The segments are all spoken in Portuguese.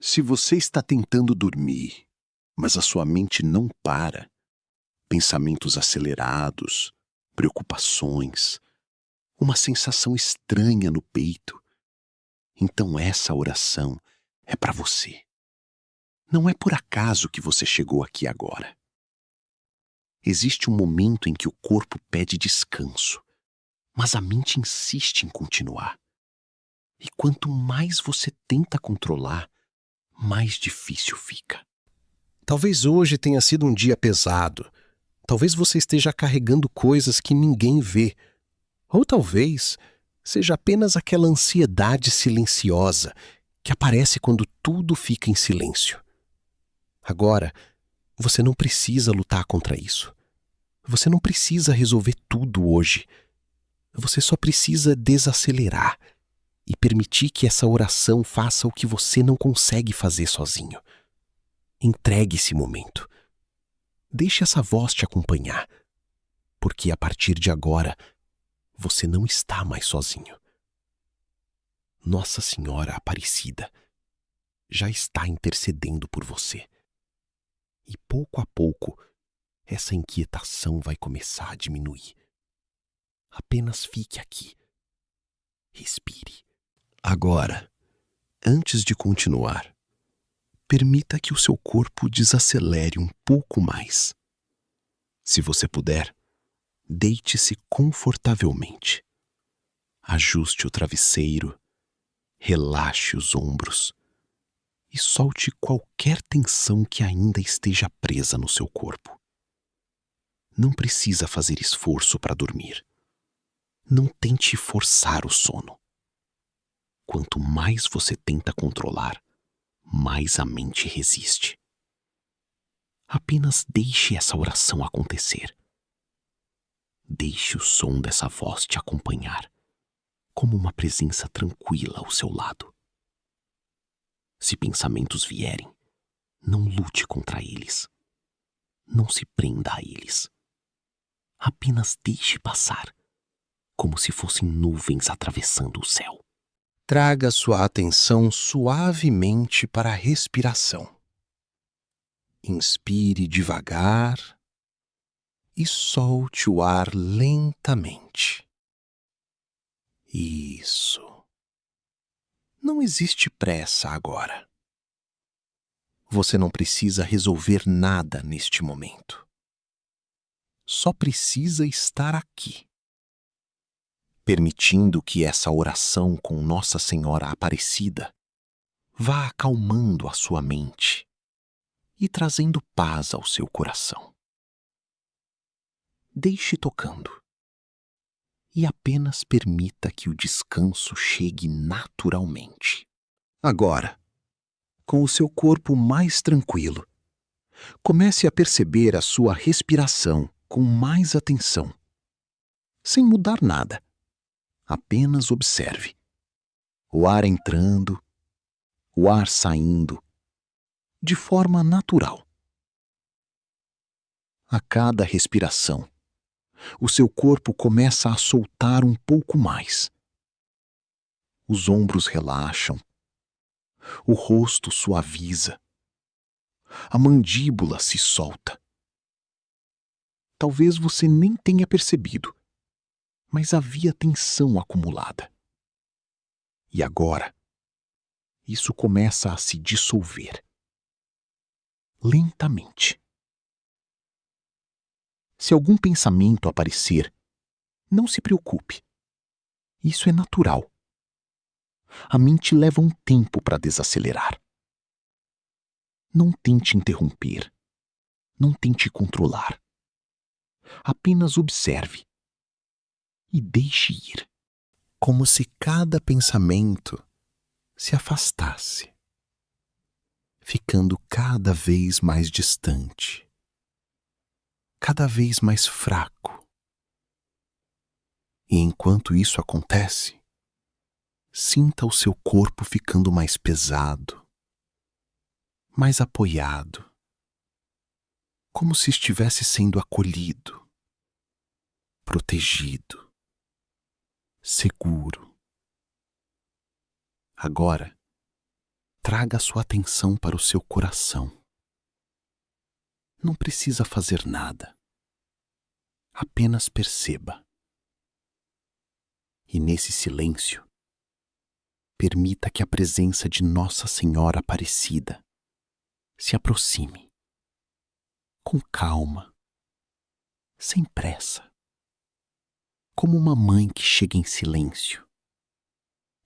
Se você está tentando dormir, mas a sua mente não para, pensamentos acelerados, preocupações, uma sensação estranha no peito, então essa oração é para você. Não é por acaso que você chegou aqui agora. Existe um momento em que o corpo pede descanso, mas a mente insiste em continuar. E quanto mais você tenta controlar, mais difícil fica. Talvez hoje tenha sido um dia pesado. Talvez você esteja carregando coisas que ninguém vê. Ou talvez seja apenas aquela ansiedade silenciosa que aparece quando tudo fica em silêncio. Agora, você não precisa lutar contra isso. Você não precisa resolver tudo hoje. Você só precisa desacelerar e permitir que essa oração faça o que você não consegue fazer sozinho. Entregue esse momento. Deixe essa voz te acompanhar, porque a partir de agora, você não está mais sozinho. Nossa Senhora Aparecida já está intercedendo por você. E pouco a pouco, essa inquietação vai começar a diminuir. Apenas fique aqui. Respire. Agora, antes de continuar, permita que o seu corpo desacelere um pouco mais. Se você puder, deite-se confortavelmente. Ajuste o travesseiro, relaxe os ombros e solte qualquer tensão que ainda esteja presa no seu corpo. Não precisa fazer esforço para dormir. Não tente forçar o sono. Quanto mais você tenta controlar, mais a mente resiste. Apenas deixe essa oração acontecer. Deixe o som dessa voz te acompanhar, como uma presença tranquila ao seu lado. Se pensamentos vierem, não lute contra eles. Não se prenda a eles. Apenas deixe passar, como se fossem nuvens atravessando o céu. Traga sua atenção suavemente para a respiração. Inspire devagar e solte o ar lentamente. Isso. Não existe pressa agora. Você não precisa resolver nada neste momento. Só precisa estar aqui, permitindo que essa oração com Nossa Senhora Aparecida vá acalmando a sua mente e trazendo paz ao seu coração. Deixe tocando e apenas permita que o descanso chegue naturalmente. Agora, com o seu corpo mais tranquilo, comece a perceber a sua respiração com mais atenção. Sem mudar nada, apenas observe. O ar entrando, o ar saindo, de forma natural. A cada respiração, o seu corpo começa a soltar um pouco mais. Os ombros relaxam, o rosto suaviza, a mandíbula se solta. Talvez você nem tenha percebido, mas havia tensão acumulada. E agora, isso começa a se dissolver. Lentamente. Se algum pensamento aparecer, não se preocupe. Isso é natural. A mente leva um tempo para desacelerar. Não tente interromper. Não tente controlar. Apenas observe. E deixe ir. Como se cada pensamento se afastasse, ficando cada vez mais distante, cada vez mais fraco. E enquanto isso acontece, sinta o seu corpo ficando mais pesado, mais apoiado, como se estivesse sendo acolhido, protegido, seguro. Agora, Traga sua atenção para o seu coração. Não precisa fazer nada. Apenas perceba. E nesse silêncio, permita que a presença de Nossa Senhora Aparecida se aproxime, com calma, sem pressa, como uma mãe que chega em silêncio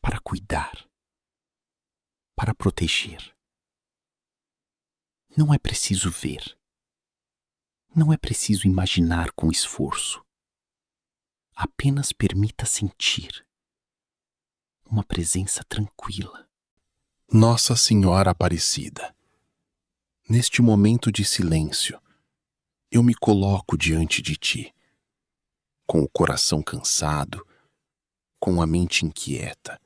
para cuidar, para proteger. Não é preciso ver, não é preciso imaginar com esforço. Apenas permita sentir uma presença tranquila. Nossa Senhora Aparecida, neste momento de silêncio, eu me coloco diante de ti, com o coração cansado, com a mente inquieta,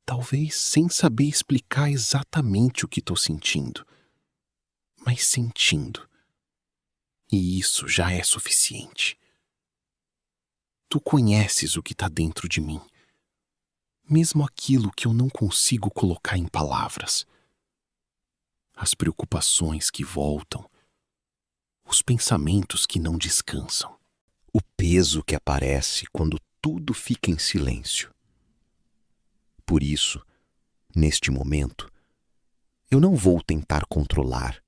talvez sem saber explicar exatamente o que estou sentindo, mas sentindo. E isso já é suficiente. Tu conheces o que está dentro de mim, mesmo aquilo que eu não consigo colocar em palavras. As preocupações que voltam, os pensamentos que não descansam. O peso que aparece quando tudo fica em silêncio. Por isso, neste momento, eu não vou tentar controlar.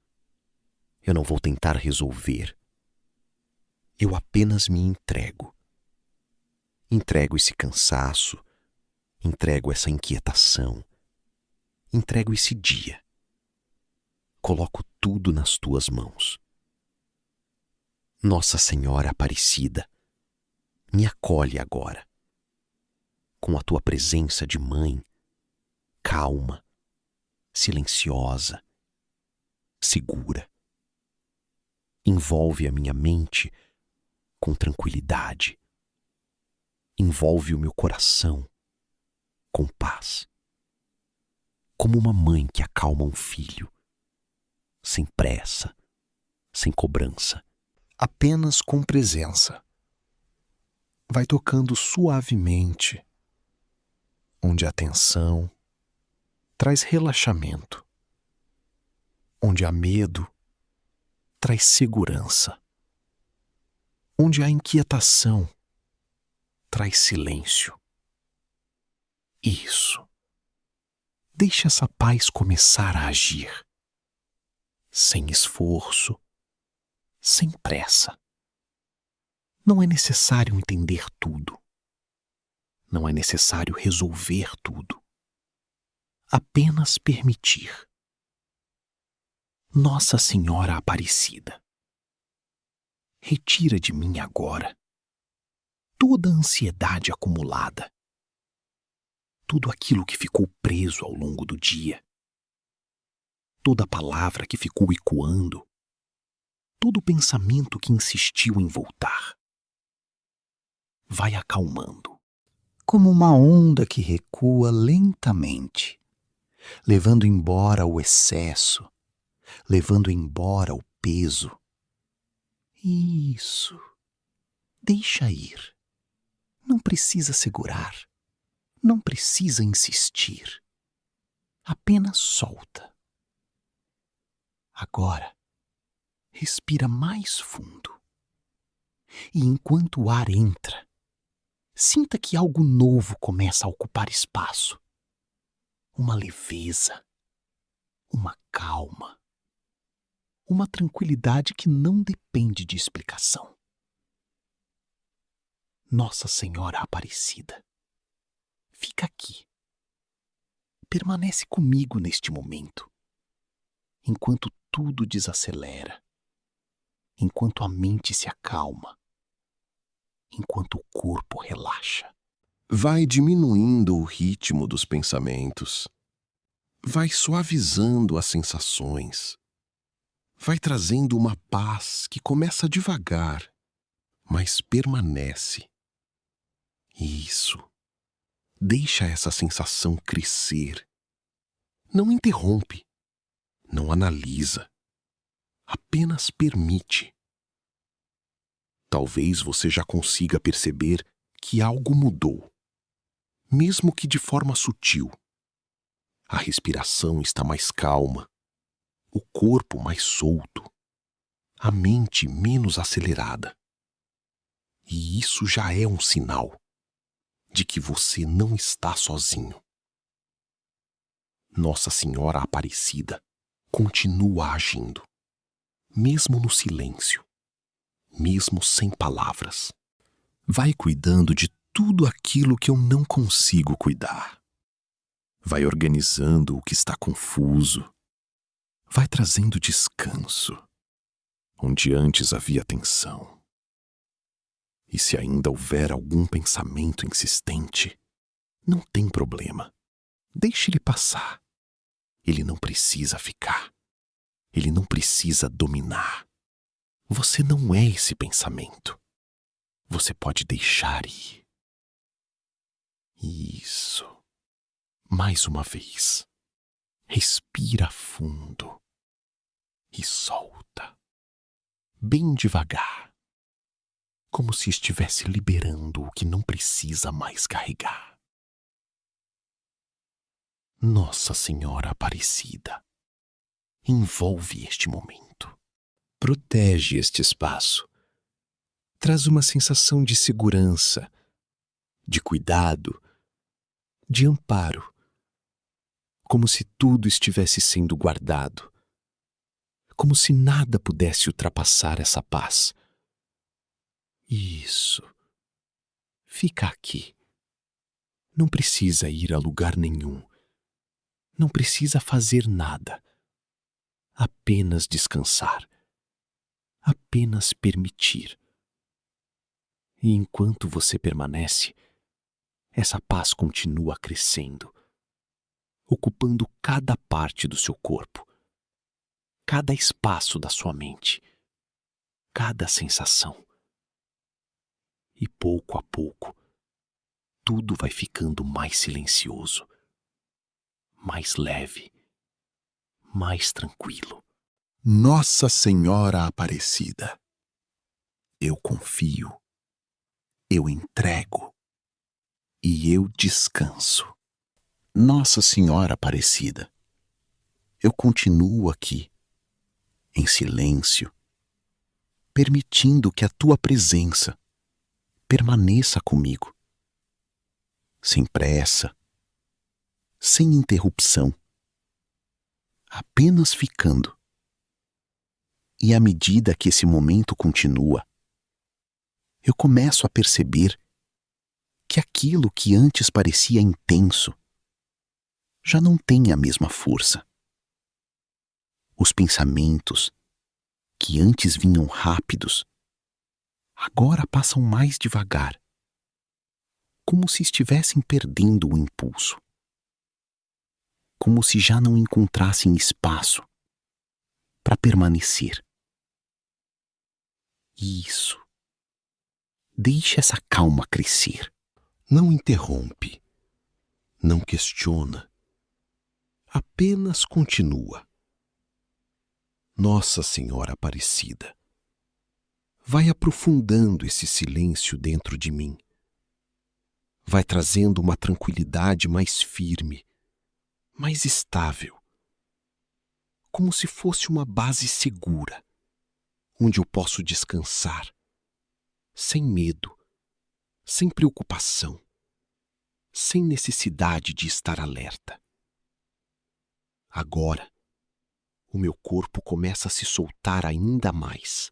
Eu não vou tentar resolver. Eu apenas me entrego. Entrego esse cansaço, entrego essa inquietação, entrego esse dia. Coloco tudo nas tuas mãos. Nossa Senhora Aparecida, me acolhe agora, com a tua presença de mãe, calma, silenciosa, segura. Envolve a minha mente com tranquilidade. Envolve o meu coração com paz. Como uma mãe que acalma um filho, sem pressa, sem cobrança, apenas com presença. Vai tocando suavemente, onde a tensão traz relaxamento, onde há medo traz segurança, onde há inquietação traz silêncio. Isso. Deixe essa paz começar a agir, sem esforço, sem pressa. Não é necessário entender tudo. Não é necessário resolver tudo. Apenas permitir. Nossa Senhora Aparecida, retira de mim agora toda a ansiedade acumulada, tudo aquilo que ficou preso ao longo do dia, toda palavra que ficou ecoando, todo pensamento que insistiu em voltar. Vai acalmando, como uma onda que recua lentamente, levando embora o excesso, levando embora o peso. Isso. Deixa ir. Não precisa segurar. Não precisa insistir. Apenas solta. Agora, respira mais fundo. E enquanto o ar entra, sinta que algo novo começa a ocupar espaço. Uma leveza, uma calma, uma tranquilidade que não depende de explicação. Nossa Senhora Aparecida, fica aqui. Permanece comigo neste momento, enquanto tudo desacelera, enquanto a mente se acalma, enquanto o corpo relaxa. Vai diminuindo o ritmo dos pensamentos, vai suavizando as sensações, vai trazendo uma paz que começa devagar, mas permanece. Isso. Deixa essa sensação crescer. Não interrompe, não analisa, apenas permite. Talvez você já consiga perceber que algo mudou, mesmo que de forma sutil. A respiração está mais calma, o corpo mais solto, a mente menos acelerada. E isso já é um sinal de que você não está sozinho. Nossa Senhora Aparecida continua agindo, mesmo no silêncio, mesmo sem palavras. Vai cuidando de tudo aquilo que eu não consigo cuidar. Vai organizando o que está confuso. Vai trazendo descanso, onde antes havia tensão. E se ainda houver algum pensamento insistente, não tem problema. Deixe ele passar. Ele não precisa ficar. Ele não precisa dominar. Você não é esse pensamento. Você pode deixar ir. Isso. Mais uma vez. Respira fundo e solta. Bem devagar. Como se estivesse liberando o que não precisa mais carregar. Nossa Senhora Aparecida envolve este momento. Protege este espaço. Traz uma sensação de segurança, de cuidado, de amparo. Como se tudo estivesse sendo guardado. Como se nada pudesse ultrapassar essa paz. Isso. Fica aqui. Não precisa ir a lugar nenhum. Não precisa fazer nada. Apenas descansar. Apenas permitir. E enquanto você permanece, essa paz continua crescendo, ocupando cada parte do seu corpo, cada espaço da sua mente, cada sensação. E pouco a pouco, tudo vai ficando mais silencioso, mais leve, mais tranquilo. Nossa Senhora Aparecida, eu confio, eu entrego e eu descanso. Nossa Senhora Aparecida, eu continuo aqui, em silêncio, permitindo que a tua presença permaneça comigo, sem pressa, sem interrupção, apenas ficando. E à medida que esse momento continua, eu começo a perceber que aquilo que antes parecia intenso já não tem a mesma força. Os pensamentos, que antes vinham rápidos, agora passam mais devagar, como se estivessem perdendo o impulso, como se já não encontrassem espaço para permanecer. Isso. Deixe essa calma crescer. Não interrompe, não questiona, apenas continua. Nossa Senhora Aparecida, vai aprofundando esse silêncio dentro de mim. Vai trazendo uma tranquilidade mais firme, mais estável, como se fosse uma base segura, onde eu posso descansar, sem medo, sem preocupação, sem necessidade de estar alerta. Agora, o meu corpo começa a se soltar ainda mais.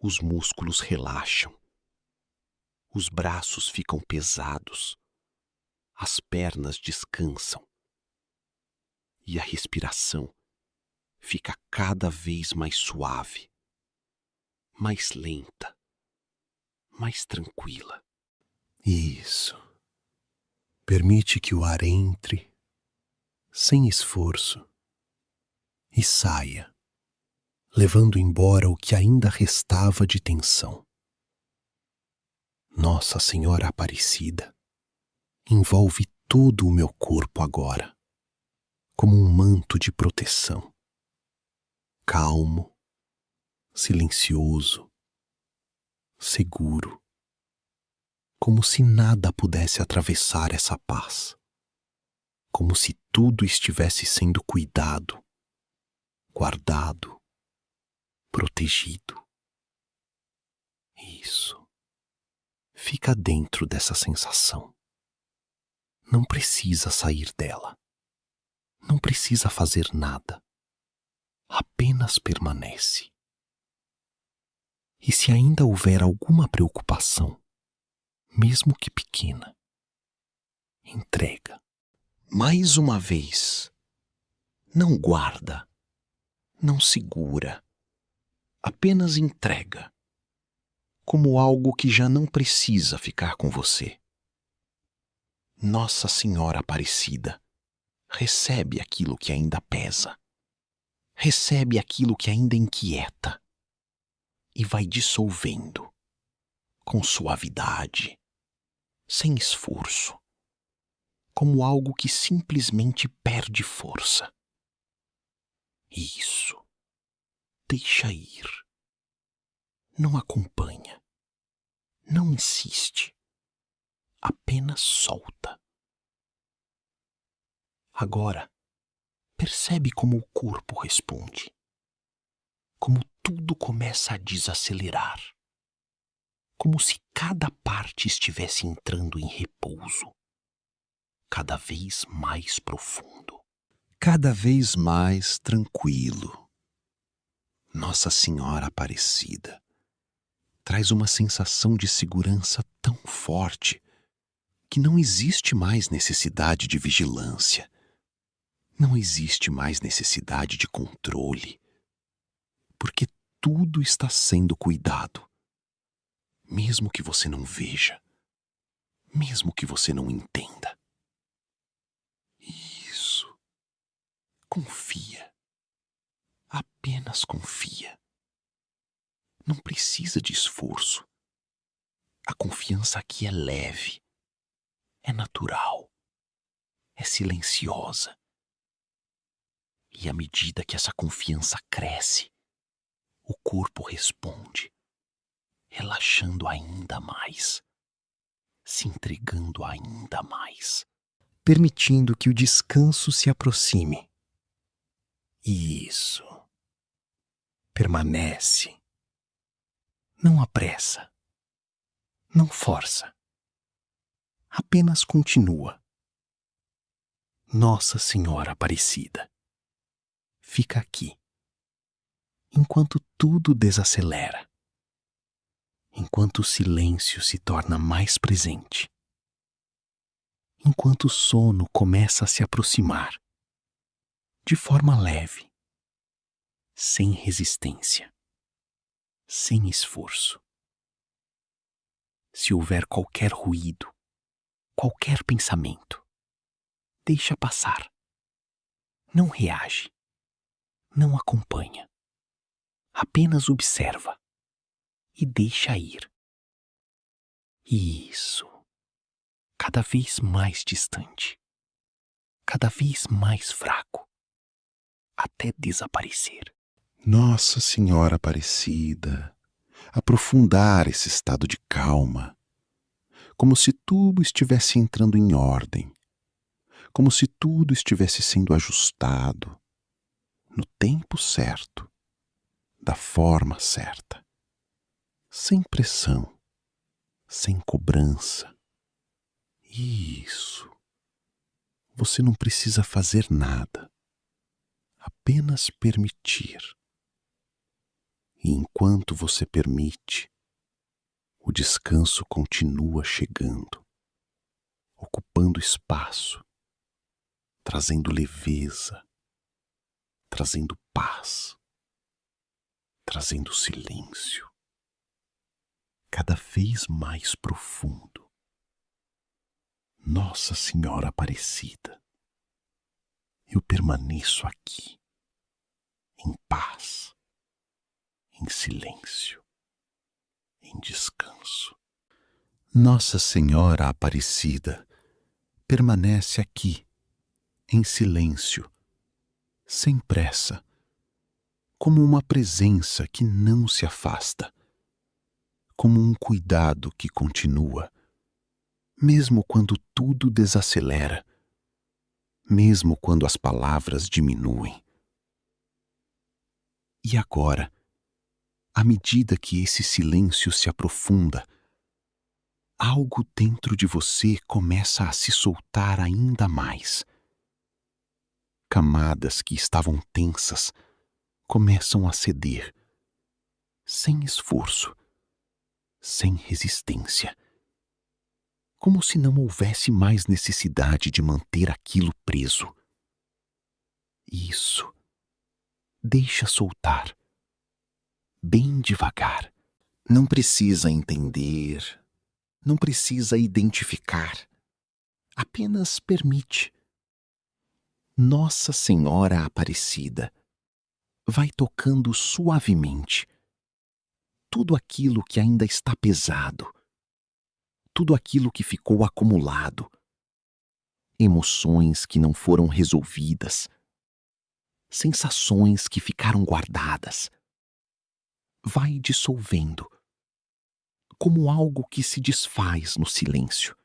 Os músculos relaxam, os braços ficam pesados, as pernas descansam e a respiração fica cada vez mais suave, mais lenta, mais tranquila. Isso. Permite que o ar entre, sem esforço, e saia, levando embora o que ainda restava de tensão. Nossa Senhora Aparecida envolve todo o meu corpo agora, como um manto de proteção. Calmo, silencioso, seguro, como se nada pudesse atravessar essa paz, como se tudo estivesse sendo cuidado, guardado, protegido. Isso. Fica dentro dessa sensação. Não precisa sair dela. Não precisa fazer nada. Apenas permanece. E se ainda houver alguma preocupação, mesmo que pequena, entrega. Mais uma vez, não guarda, não segura, apenas entrega, como algo que já não precisa ficar com você. Nossa Senhora Aparecida, recebe aquilo que ainda pesa, recebe aquilo que ainda inquieta e vai dissolvendo, com suavidade, sem esforço, como algo que simplesmente perde força. Isso. Deixa ir. Não acompanha. Não insiste. Apenas solta. Agora, percebe como o corpo responde. Como tudo começa a desacelerar. Como se cada parte estivesse entrando em repouso. Cada vez mais profundo. Cada vez mais tranquilo. Nossa Senhora Aparecida traz uma sensação de segurança tão forte que não existe mais necessidade de vigilância, não existe mais necessidade de controle, porque tudo está sendo cuidado, mesmo que você não veja, mesmo que você não entenda. Isso. Confia. Apenas confia. Não precisa de esforço. A confiança aqui é leve, é natural, é silenciosa. E à medida que essa confiança cresce, o corpo responde, relaxando ainda mais, se entregando ainda mais, permitindo que o descanso se aproxime. Isso. Permanece. Não apressa. Não força. Apenas continua. Nossa Senhora Aparecida fica aqui, enquanto tudo desacelera, enquanto o silêncio se torna mais presente, enquanto o sono começa a se aproximar, de forma leve, sem resistência, sem esforço. Se houver qualquer ruído, qualquer pensamento, deixa passar. Não reage. Não acompanha. Apenas observa e deixa ir. Isso. Cada vez mais distante. Cada vez mais fraco. Até desaparecer. Nossa Senhora Aparecida, aprofundar esse estado de calma, como se tudo estivesse entrando em ordem, como se tudo estivesse sendo ajustado, no tempo certo, da forma certa, sem pressão, sem cobrança. Isso. Você não precisa fazer nada, apenas permitir. E enquanto você permite, o descanso continua chegando, ocupando espaço, trazendo leveza, trazendo paz, trazendo silêncio, cada vez mais profundo. Nossa Senhora Aparecida, eu permaneço aqui, em paz, em silêncio, em descanso. Nossa Senhora Aparecida permanece aqui, em silêncio, sem pressa, como uma presença que não se afasta, como um cuidado que continua, mesmo quando tudo desacelera, mesmo quando as palavras diminuem. E agora, à medida que esse silêncio se aprofunda, algo dentro de você começa a se soltar ainda mais. Camadas que estavam tensas começam a ceder, sem esforço, sem resistência. Como se não houvesse mais necessidade de manter aquilo preso. Isso. Deixa soltar. Bem devagar. Não precisa entender. Não precisa identificar. Apenas permite. Nossa Senhora Aparecida vai tocando suavemente tudo aquilo que ainda está pesado, tudo aquilo que ficou acumulado, emoções que não foram resolvidas, sensações que ficaram guardadas. Vai dissolvendo, como algo que se desfaz no silêncio,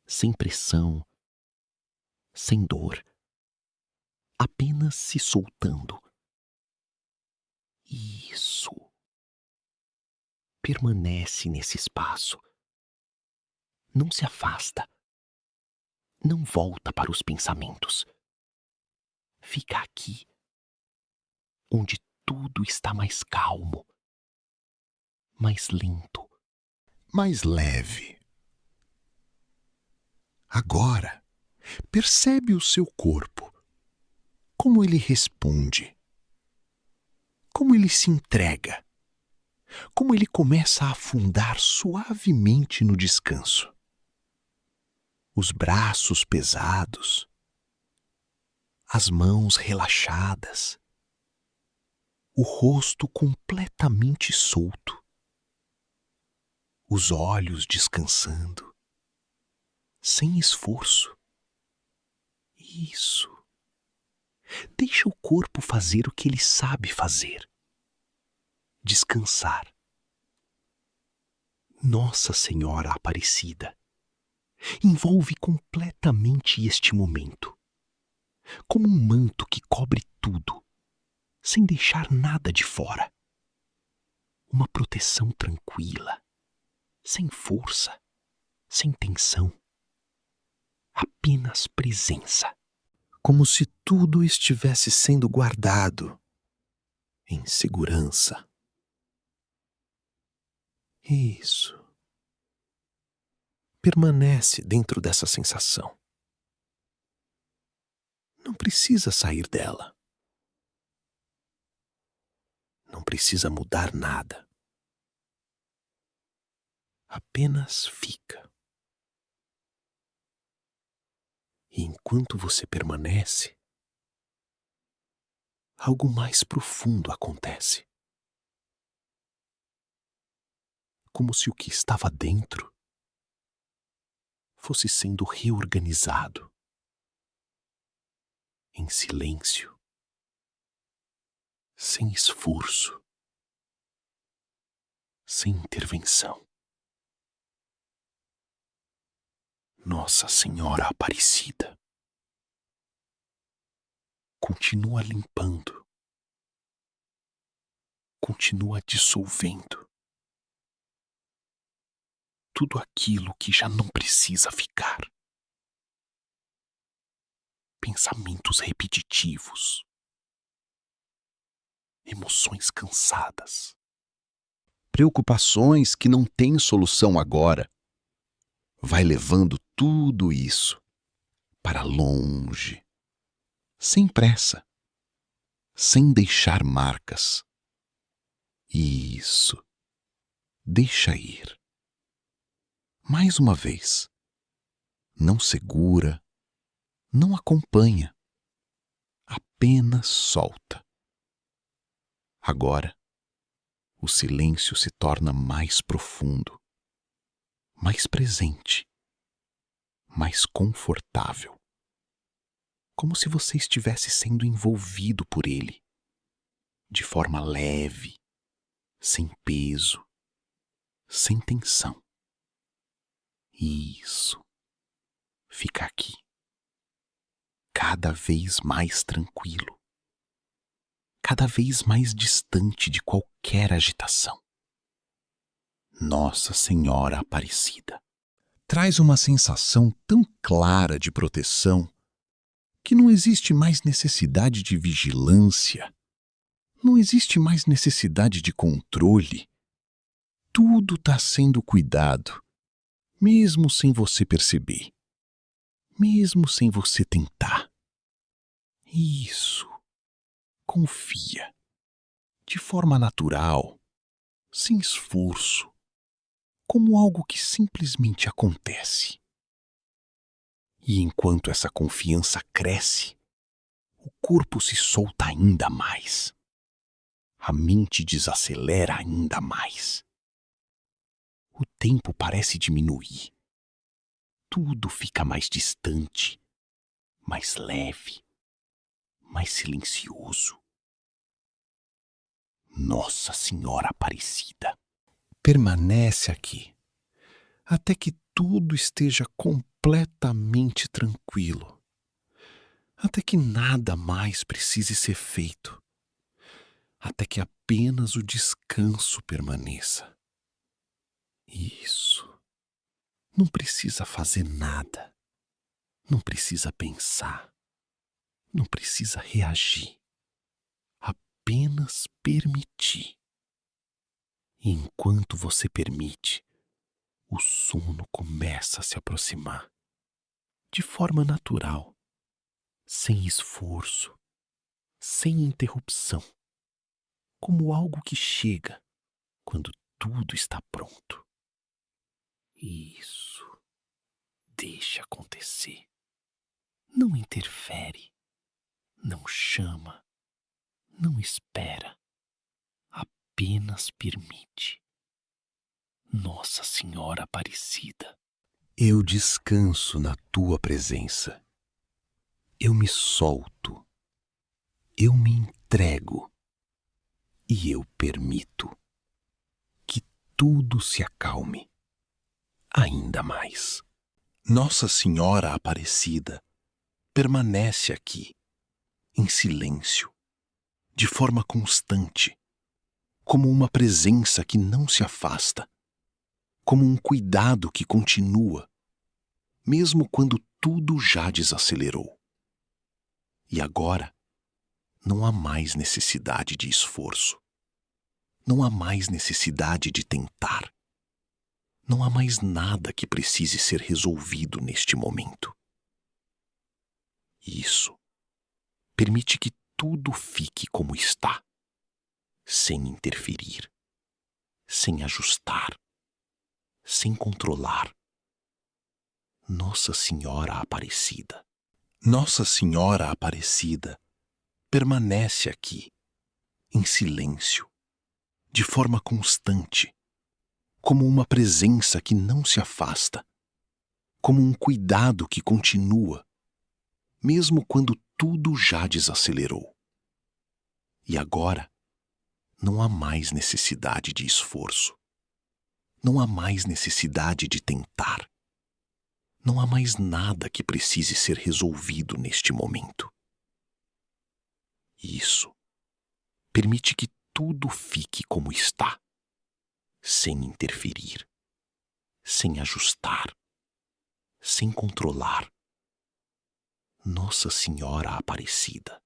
sem pressão, sem dor, apenas se soltando. Isso. Permanece nesse espaço. Não se afasta. Não volta para os pensamentos. Fica aqui, onde tudo está mais calmo, mais lento, mais leve. Agora, percebe o seu corpo, como ele responde, como ele se entrega, como ele começa a afundar suavemente no descanso. Os braços pesados, as mãos relaxadas, o rosto completamente solto, os olhos descansando, sem esforço. Isso. Deixa o corpo fazer o que ele sabe fazer. Descansar. Nossa Senhora Aparecida envolve completamente este momento, como um manto que cobre tudo, sem deixar nada de fora. Uma proteção tranquila, sem força, sem tensão. Apenas presença. Como se tudo estivesse sendo guardado em segurança. Isso. Permanece dentro dessa sensação. Não precisa sair dela. Não precisa mudar nada. Apenas fica. E enquanto você permanece, algo mais profundo acontece. Como se o que estava dentro fosse sendo reorganizado. Em silêncio. Sem esforço. Sem intervenção. Nossa Senhora Aparecida continua limpando, continua dissolvendo tudo aquilo que já não precisa ficar. Pensamentos repetitivos, emoções cansadas, preocupações que não têm solução agora. Vai levando tudo isso para longe, sem pressa, sem deixar marcas. Isso. Deixa ir. Mais uma vez. Não segura, não acompanha. Apenas solta. Agora, o silêncio se torna mais profundo, mais presente, mais confortável. Como se você estivesse sendo envolvido por ele, de forma leve, sem peso, sem tensão. Isso. Fica aqui, cada vez mais tranquilo, cada vez mais distante de qualquer agitação. Nossa Senhora Aparecida traz uma sensação tão clara de proteção que não existe mais necessidade de vigilância, não existe mais necessidade de controle. Tudo está sendo cuidado, mesmo sem você perceber, mesmo sem você tentar. Isso. Confia, de forma natural, sem esforço, como algo que simplesmente acontece. E enquanto essa confiança cresce, o corpo se solta ainda mais. A mente desacelera ainda mais. O tempo parece diminuir. Tudo fica mais distante, mais leve, mais silencioso. Nossa Senhora Aparecida permanece aqui até que tudo esteja completamente tranquilo, até que nada mais precise ser feito, até que apenas o descanso permaneça. Isso. Não precisa fazer nada, não precisa pensar, não precisa reagir, apenas permitir. E enquanto você permite, o sono começa a se aproximar, de forma natural, sem esforço, sem interrupção, como algo que chega quando tudo está pronto. Isso. Deixa acontecer. Não interfere, não chama, não espera, apenas permite. Nossa Senhora Aparecida, eu descanso na tua presença. Eu me solto, eu me entrego e eu permito que tudo se acalme ainda mais. Nossa Senhora Aparecida permanece aqui, em silêncio, de forma constante, como uma presença que não se afasta, como um cuidado que continua, mesmo quando tudo já desacelerou. E agora, não há mais necessidade de esforço. Não há mais necessidade de tentar. Não há mais nada que precise ser resolvido neste momento. Isso. Permite que tudo fique como está, sem interferir, sem ajustar, sem controlar. Nossa Senhora Aparecida. Nossa Senhora Aparecida permanece aqui, em silêncio, de forma constante, como uma presença que não se afasta, como um cuidado que continua, mesmo quando tudo já desacelerou. E agora, não há mais necessidade de esforço. Não há mais necessidade de tentar. Não há mais nada que precise ser resolvido neste momento. Isso. Permite que tudo fique como está, sem interferir, sem ajustar, sem controlar. Nossa Senhora Aparecida.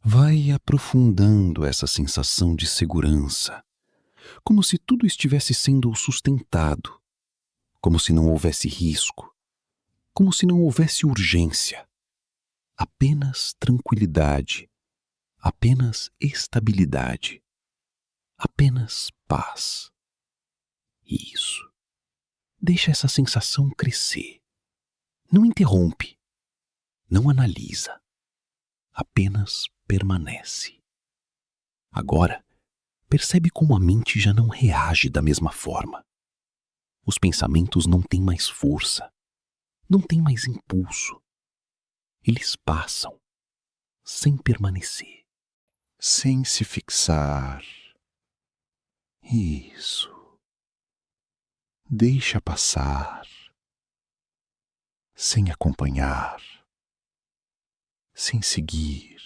Vai aprofundando essa sensação de segurança, como se tudo estivesse sendo sustentado, como se não houvesse risco, como se não houvesse urgência, apenas tranquilidade, apenas estabilidade, apenas paz. Isso. Deixa essa sensação crescer. Não interrompe, não analisa, apenas permanece. Agora, percebe como a mente já não reage da mesma forma. Os pensamentos não têm mais força, não têm mais impulso. Eles passam, sem permanecer, sem se fixar. Isso. Deixa passar, sem acompanhar, sem seguir,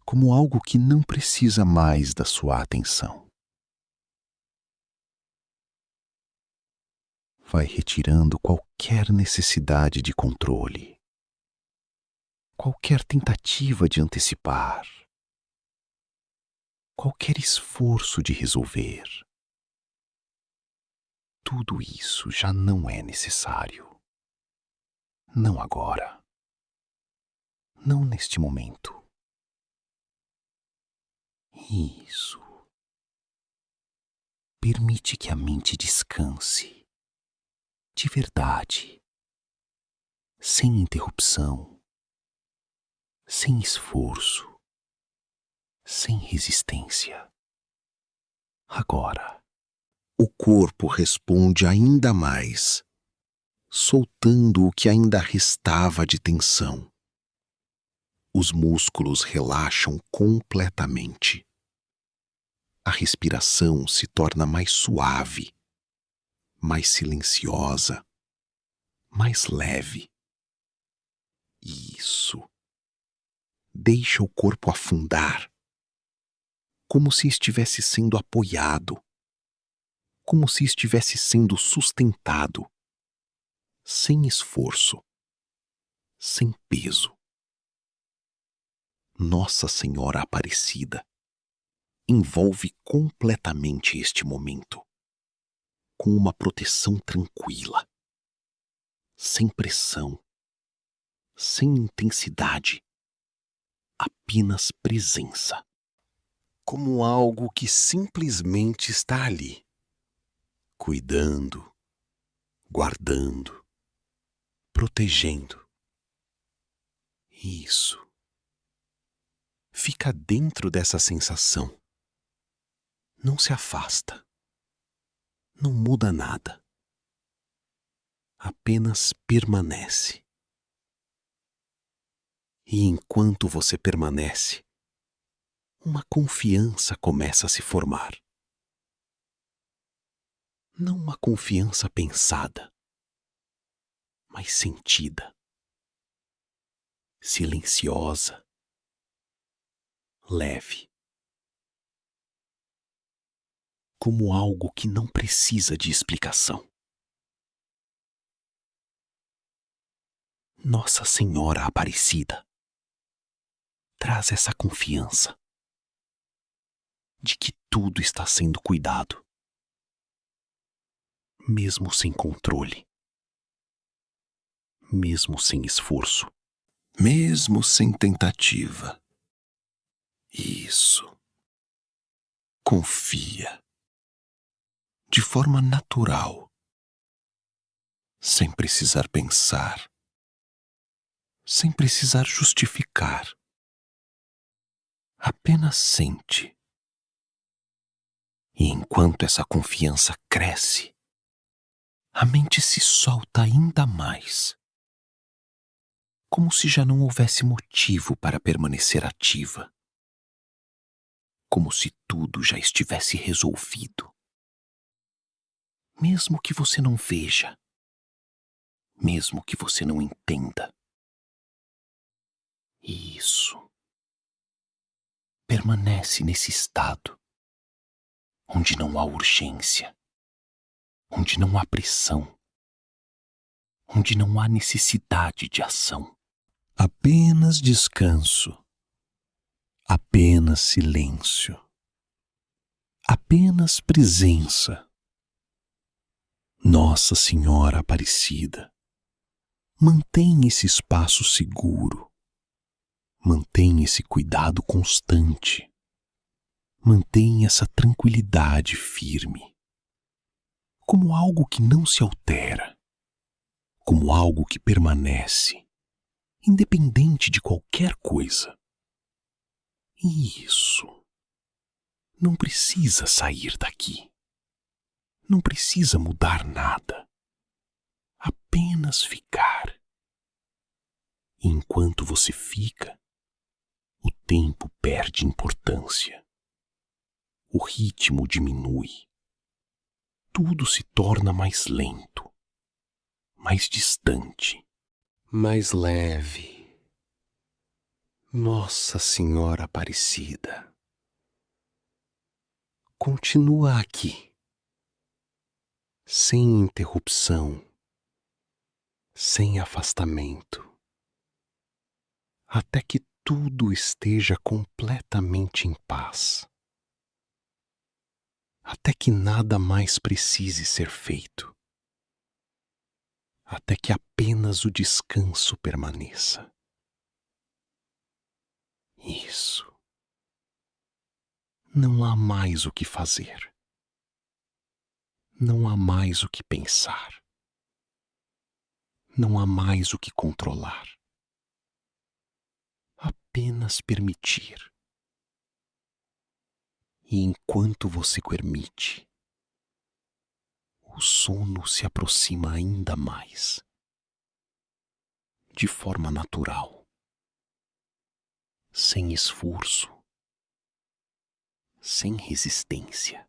como algo que não precisa mais da sua atenção. Vai retirando qualquer necessidade de controle, qualquer tentativa de antecipar, qualquer esforço de resolver. Tudo isso já não é necessário. Não agora. Não neste momento. Isso. Permite que a mente descanse. De verdade. Sem interrupção. Sem esforço. Sem resistência. Agora. O corpo responde ainda mais, soltando o que ainda restava de tensão. Os músculos relaxam completamente. A respiração se torna mais suave, mais silenciosa, mais leve. Isso. Deixa o corpo afundar, como se estivesse sendo apoiado, como se estivesse sendo sustentado, sem esforço, sem peso. Nossa Senhora Aparecida envolve completamente este momento, com uma proteção tranquila, sem pressão, sem intensidade, apenas presença, como algo que simplesmente está ali, cuidando, guardando, protegendo. Isso. Fica dentro dessa sensação. Não se afasta. Não muda nada. Apenas permanece. E enquanto você permanece, uma confiança começa a se formar. Não uma confiança pensada, mas sentida, silenciosa, leve, como algo que não precisa de explicação. Nossa Senhora Aparecida traz essa confiança de que tudo está sendo cuidado, mesmo sem controle, mesmo sem esforço, mesmo sem tentativa. Isso. Confia. De forma natural, sem precisar pensar, sem precisar justificar. Apenas sente. E enquanto essa confiança cresce, a mente se solta ainda mais, como se já não houvesse motivo para permanecer ativa, como se tudo já estivesse resolvido. Mesmo que você não veja, mesmo que você não entenda. Isso. Permanece nesse estado, onde não há urgência, onde não há pressão, onde não há necessidade de ação. Apenas descanso, apenas silêncio, apenas presença. Nossa Senhora Aparecida, mantém esse espaço seguro, mantém esse cuidado constante, mantém essa tranquilidade firme, como algo que não se altera, como algo que permanece, independente de qualquer coisa. Isso. Não precisa sair daqui. Não precisa mudar nada. Apenas ficar. E enquanto você fica, o tempo perde importância. O ritmo diminui. Tudo se torna mais lento, mais distante, mais leve. Nossa Senhora Aparecida, continua aqui, sem interrupção, sem afastamento, até que tudo esteja completamente em paz, até que nada mais precise ser feito, até que apenas o descanso permaneça. Isso. Não há mais o que fazer. Não há mais o que pensar. Não há mais o que controlar. Apenas permitir. E enquanto você permite, o sono se aproxima ainda mais, de forma natural, sem esforço, sem resistência,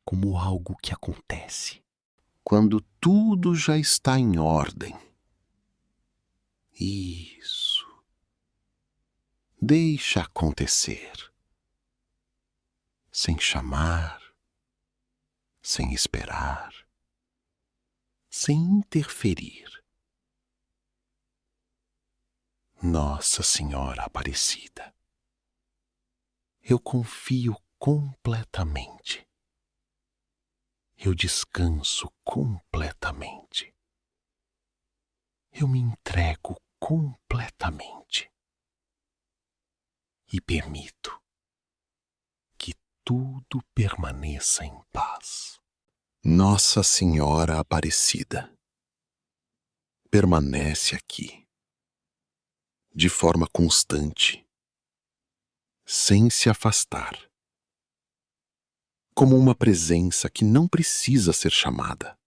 como algo que acontece quando tudo já está em ordem. Isso. Deixa acontecer, sem chamar, sem esperar, sem interferir. Nossa Senhora Aparecida, eu confio completamente. Eu descanso completamente. Eu me entrego completamente. E permito que tudo permaneça em paz. Nossa Senhora Aparecida, permanece aqui, de forma constante, sem se afastar, como uma presença que não precisa ser chamada,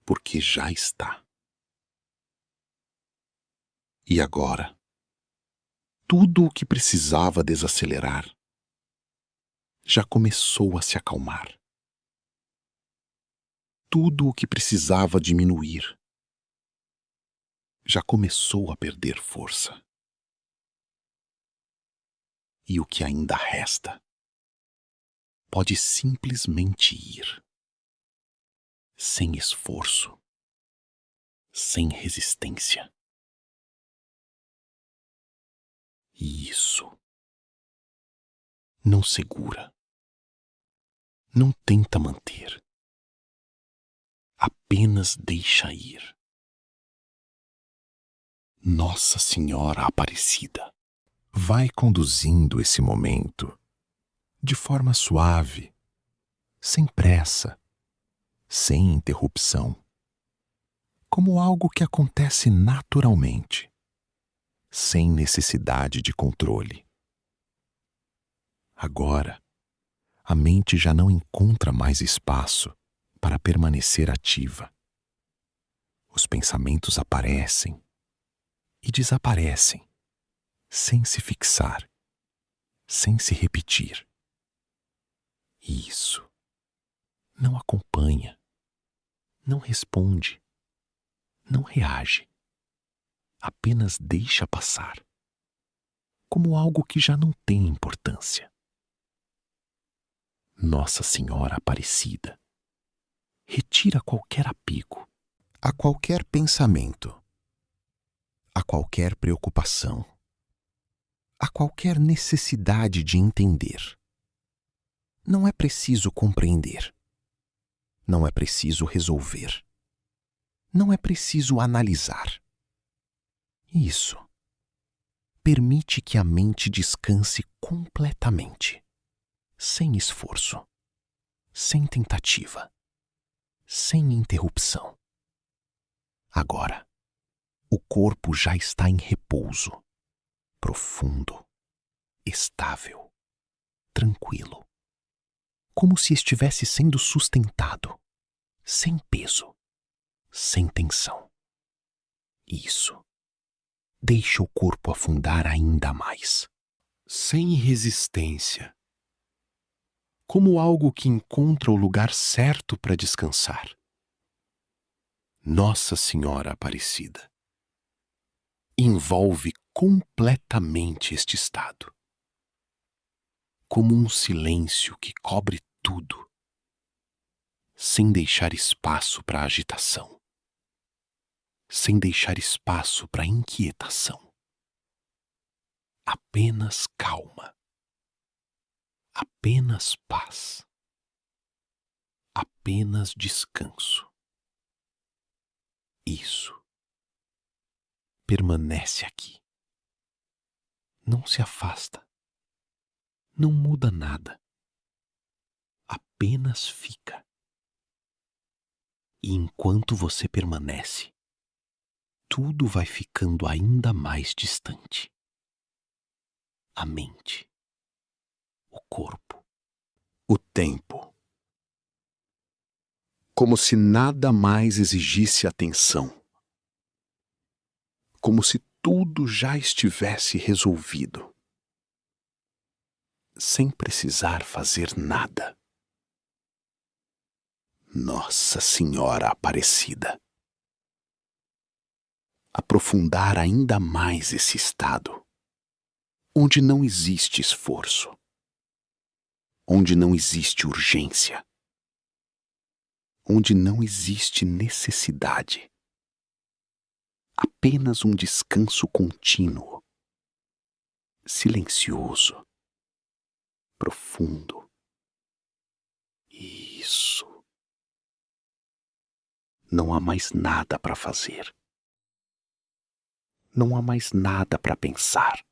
porque já está. E agora, tudo o que precisava desacelerar já começou a se acalmar. Tudo o que precisava diminuir já começou a perder força. E o que ainda resta pode simplesmente ir, sem esforço, sem resistência. E isso. Não segura. Não tenta manter. Apenas deixa ir. Nossa Senhora Aparecida vai conduzindo esse momento de forma suave, sem pressa, sem interrupção, como algo que acontece naturalmente, sem necessidade de controle. Agora, a mente já não encontra mais espaço para permanecer ativa. Os pensamentos aparecem e desaparecem, sem se fixar, sem se repetir. Isso. Não acompanha, não responde, não reage. Apenas deixa passar, como algo que já não tem importância. Nossa Senhora Aparecida retira qualquer apego a qualquer pensamento, a qualquer preocupação, a qualquer necessidade de entender. Não é preciso compreender. Não é preciso resolver. Não é preciso analisar. Isso. Permite que a mente descanse completamente, sem esforço, sem tentativa, sem interrupção. Agora, o corpo já está em repouso, profundo, estável, tranquilo, como se estivesse sendo sustentado, sem peso, sem tensão. Isso. Deixa o corpo afundar ainda mais, sem resistência, como algo que encontra o lugar certo para descansar. Nossa Senhora Aparecida, envolve completamente este estado, como um silêncio que cobre tudo, sem deixar espaço para agitação, sem deixar espaço para inquietação. Apenas calma, apenas paz, apenas descanso. Isso. Permanece aqui. Não se afasta. Não muda nada. Apenas fica. E enquanto você permanece, tudo vai ficando ainda mais distante. A mente, o corpo, o tempo. Como se nada mais exigisse atenção. Como se tudo já estivesse resolvido. Sem precisar fazer nada. Nossa Senhora Aparecida. Aprofundar ainda mais esse estado, onde não existe esforço, onde não existe urgência, onde não existe necessidade. Apenas um descanso contínuo, silencioso, profundo. Isso. Não há mais nada para fazer. Não há mais nada para pensar.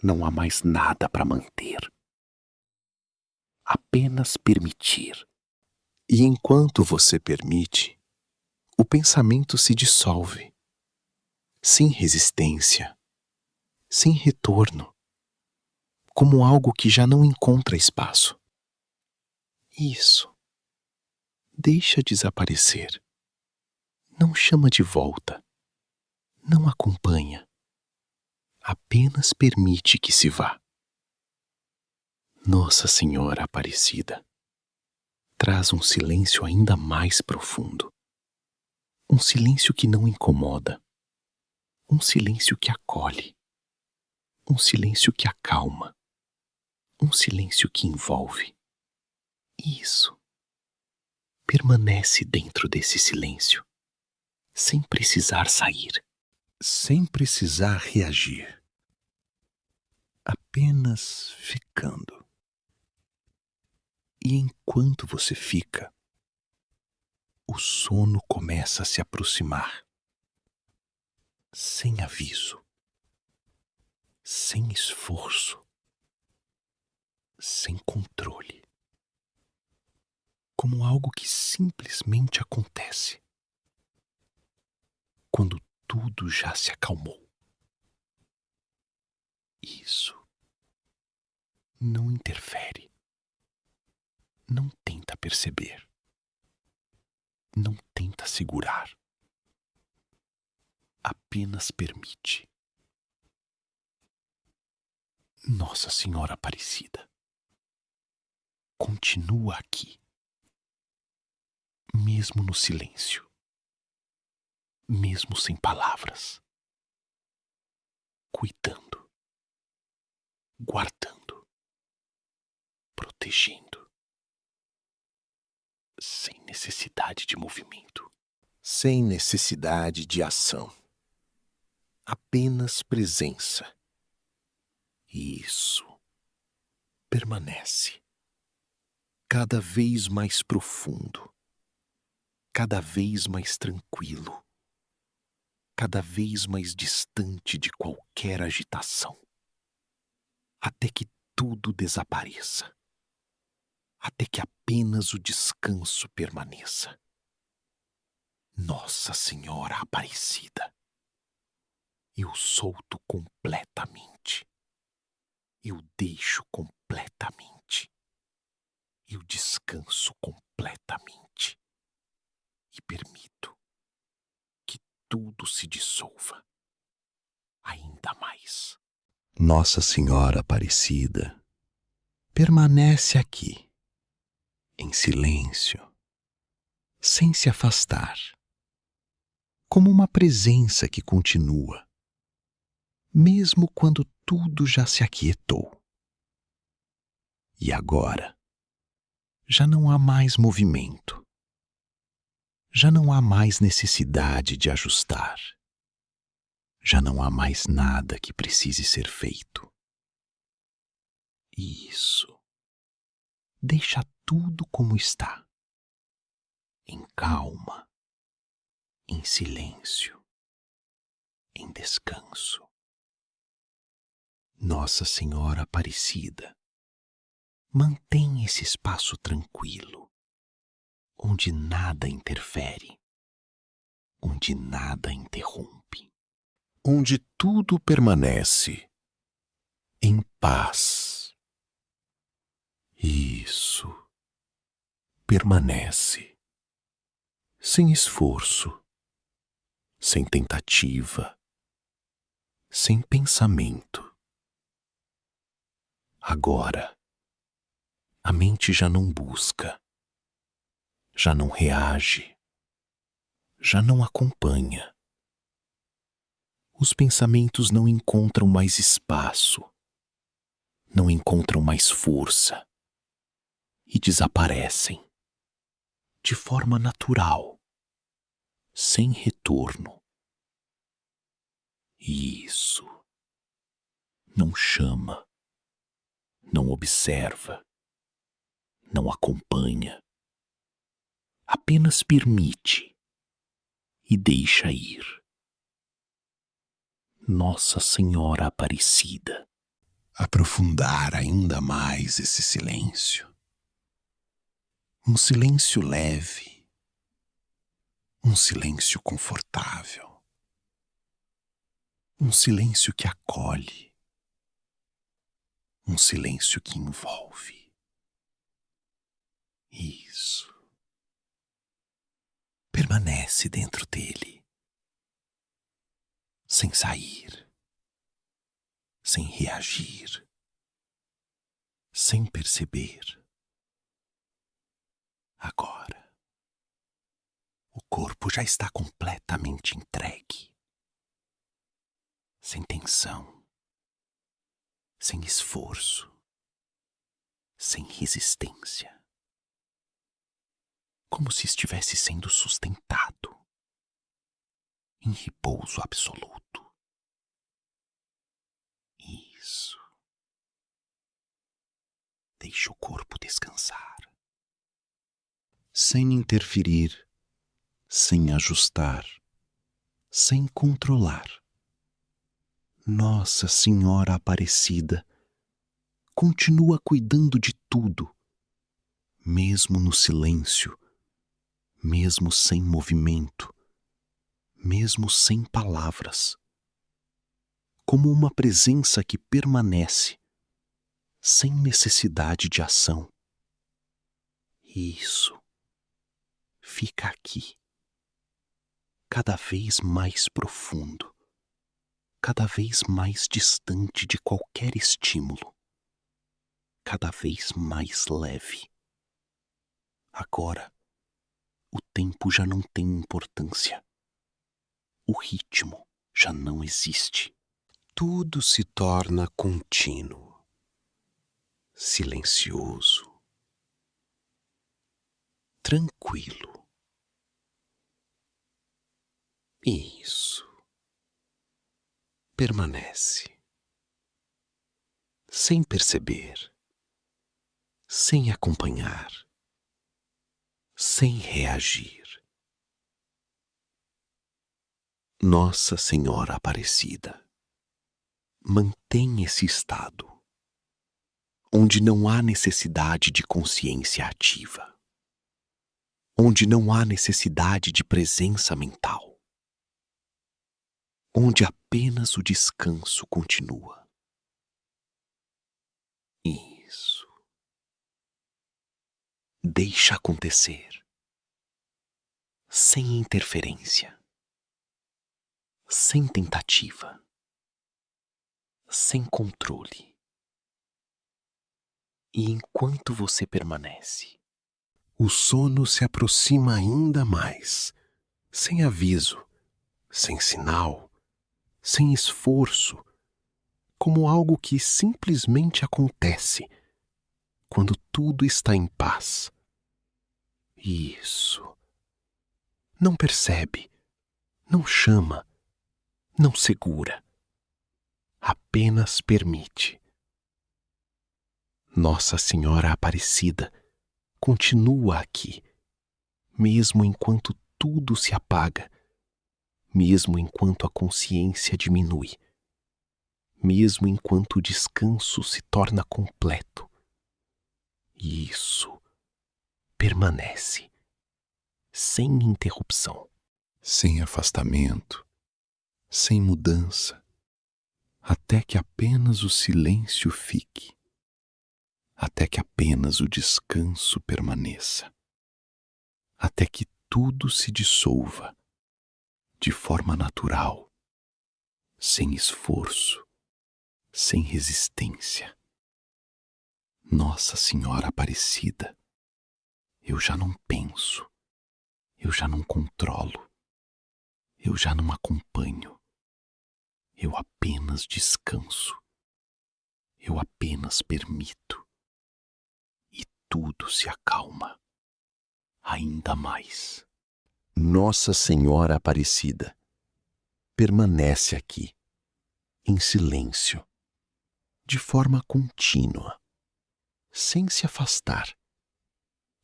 Não há mais nada para manter. Apenas permitir. E enquanto você permite, o pensamento se dissolve, sem resistência, sem retorno, como algo que já não encontra espaço. Isso. Deixa desaparecer. Não chama de volta. Não acompanha. Apenas permite que se vá. Nossa Senhora Aparecida traz um silêncio ainda mais profundo. Um silêncio que não incomoda. Um silêncio que acolhe. Um silêncio que acalma. Um silêncio que envolve. Isso. Permanece dentro desse silêncio, sem precisar sair, sem precisar reagir. Apenas ficando. E enquanto você fica, o sono começa a se aproximar. Sem aviso. Sem esforço. Sem controle. Como algo que simplesmente acontece. Quando tudo já se acalmou. Isso. Não interfere. Não tenta perceber. Não tenta segurar. Apenas permite. Nossa Senhora Aparecida. Continua aqui. Mesmo no silêncio. Mesmo sem palavras. Cuidando. Guardando. Protegendo. Sem necessidade de movimento. Sem necessidade de ação. Apenas presença. Isso. Permanece. Cada vez mais profundo. Cada vez mais tranquilo. Cada vez mais distante de qualquer agitação. Até que tudo desapareça. Até que apenas o descanso permaneça. Nossa Senhora Aparecida. Eu solto completamente. Eu deixo completamente. Eu descanso completamente. E permito que tudo se dissolva ainda mais. Nossa Senhora Aparecida permanece aqui, em silêncio, sem se afastar, como uma presença que continua, mesmo quando tudo já se aquietou. E agora, já não há mais movimento, já não há mais necessidade de ajustar, já não há mais nada que precise ser feito. Isso. Deixa tudo como está, em calma, em silêncio, em descanso. Nossa Senhora Aparecida, mantém esse espaço tranquilo, onde nada interfere, onde nada interrompe, onde tudo permanece em paz. Isso. Permanece, sem esforço, sem tentativa, sem pensamento. Agora, a mente já não busca, já não reage, já não acompanha. Os pensamentos não encontram mais espaço, não encontram mais força e desaparecem de forma natural, sem retorno. Isso. Não chama, não observa, não acompanha. Apenas permite e deixa ir. Nossa Senhora Aparecida, aprofundar ainda mais esse silêncio. Um silêncio leve, um silêncio confortável, um silêncio que acolhe, um silêncio que envolve. Isso. Permanece dentro dele, sem sair, sem reagir, sem perceber. Agora, o corpo já está completamente entregue, sem tensão, sem esforço, sem resistência, como se estivesse sendo sustentado, em repouso absoluto. Isso. Deixe o corpo descansar, sem interferir, sem ajustar, sem controlar. Nossa Senhora Aparecida continua cuidando de tudo, mesmo no silêncio, mesmo sem movimento, mesmo sem palavras, como uma presença que permanece, sem necessidade de ação. Isso. Fica aqui, cada vez mais profundo, cada vez mais distante de qualquer estímulo, cada vez mais leve. Agora, o tempo já não tem importância. O ritmo já não existe. Tudo se torna contínuo, silencioso, tranquilo. Isso. Permanece, sem perceber, sem acompanhar, sem reagir. Nossa Senhora Aparecida, mantém esse estado, onde não há necessidade de consciência ativa, onde não há necessidade de presença mental, onde apenas o descanso continua. Isso. Deixa acontecer, sem interferência, sem tentativa, sem controle. E enquanto você permanece, o sono se aproxima ainda mais, sem aviso, sem sinal, sem esforço, como algo que simplesmente acontece quando tudo está em paz. Isso. Não percebe, não chama, não segura. Apenas permite. Nossa Senhora Aparecida continua aqui, mesmo enquanto tudo se apaga, mesmo enquanto a consciência diminui, mesmo enquanto o descanso se torna completo. Isso permanece, sem interrupção, sem afastamento, sem mudança, até que apenas o silêncio fique, até que apenas o descanso permaneça, até que tudo se dissolva de forma natural, sem esforço, sem resistência. Nossa Senhora Aparecida, eu já não penso, eu já não controlo, eu já não acompanho, eu apenas descanso, eu apenas permito, e tudo se acalma, ainda mais. Nossa Senhora Aparecida permanece aqui, em silêncio, de forma contínua, sem se afastar,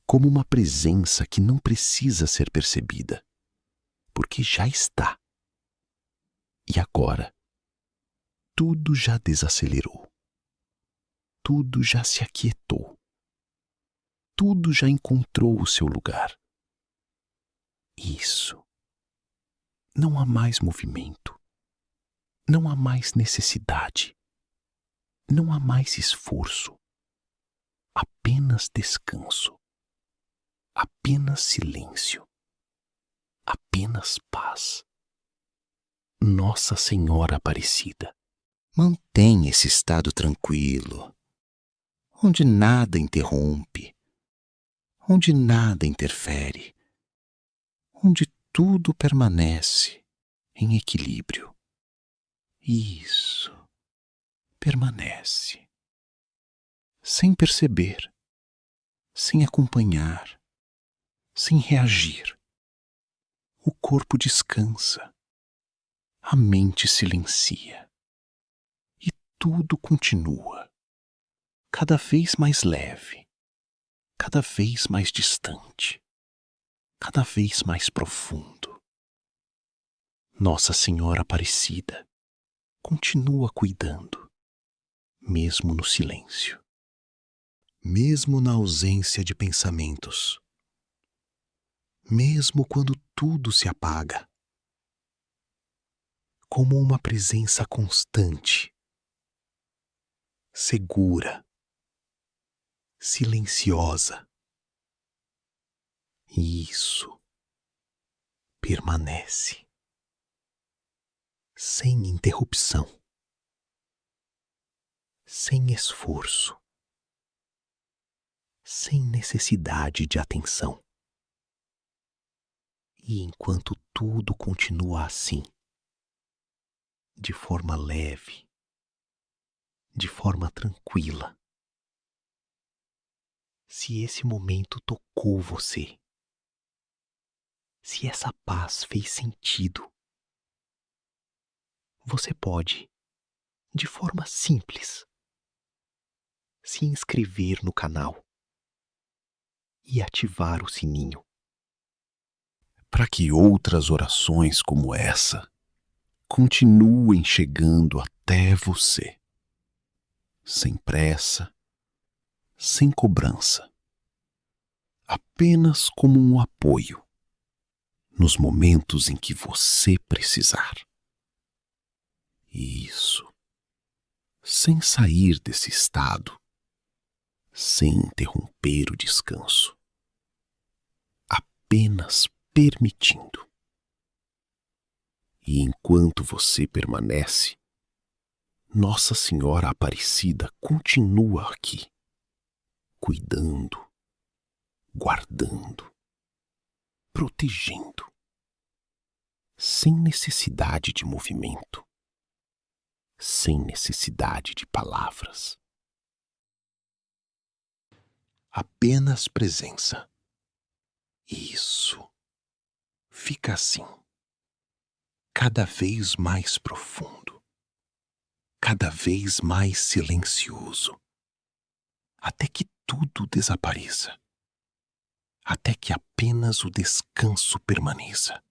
como uma presença que não precisa ser percebida, porque já está. E agora, tudo já desacelerou, tudo já se aquietou, tudo já encontrou o seu lugar. Isso. Não há mais movimento, não há mais necessidade, não há mais esforço, apenas descanso, apenas silêncio, apenas paz. Nossa Senhora Aparecida, mantém esse estado tranquilo, onde nada interrompe, onde nada interfere, onde tudo permanece em equilíbrio. Isso, permanece, sem perceber, sem acompanhar, sem reagir. O corpo descansa, a mente silencia e tudo continua, cada vez mais leve, cada vez mais distante, cada vez mais profundo. Nossa Senhora Aparecida continua cuidando, mesmo no silêncio, mesmo na ausência de pensamentos, mesmo quando tudo se apaga, como uma presença constante, segura, silenciosa. Isso permanece, sem interrupção, sem esforço, sem necessidade de atenção. E enquanto tudo continua assim, de forma leve, de forma tranquila, se esse momento tocou você, se essa paz fez sentido, você pode, de forma simples, se inscrever no canal e ativar o sininho, para que outras orações como essa continuem chegando até você, sem pressa, sem cobrança, apenas como um apoio nos momentos em que você precisar. Isso, sem sair desse estado, sem interromper o descanso, apenas permitindo. E enquanto você permanece, Nossa Senhora Aparecida continua aqui, cuidando, guardando, protegendo, sem necessidade de movimento, sem necessidade de palavras. Apenas presença. Isso. Fica assim, cada vez mais profundo, cada vez mais silencioso, até que tudo desapareça, até que apenas o descanso permaneça,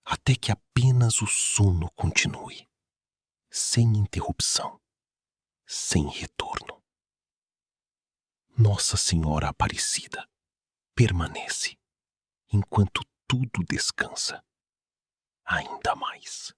até que apenas o sono continue, sem interrupção, sem retorno. Nossa Senhora Aparecida permanece enquanto tudo descansa ainda mais.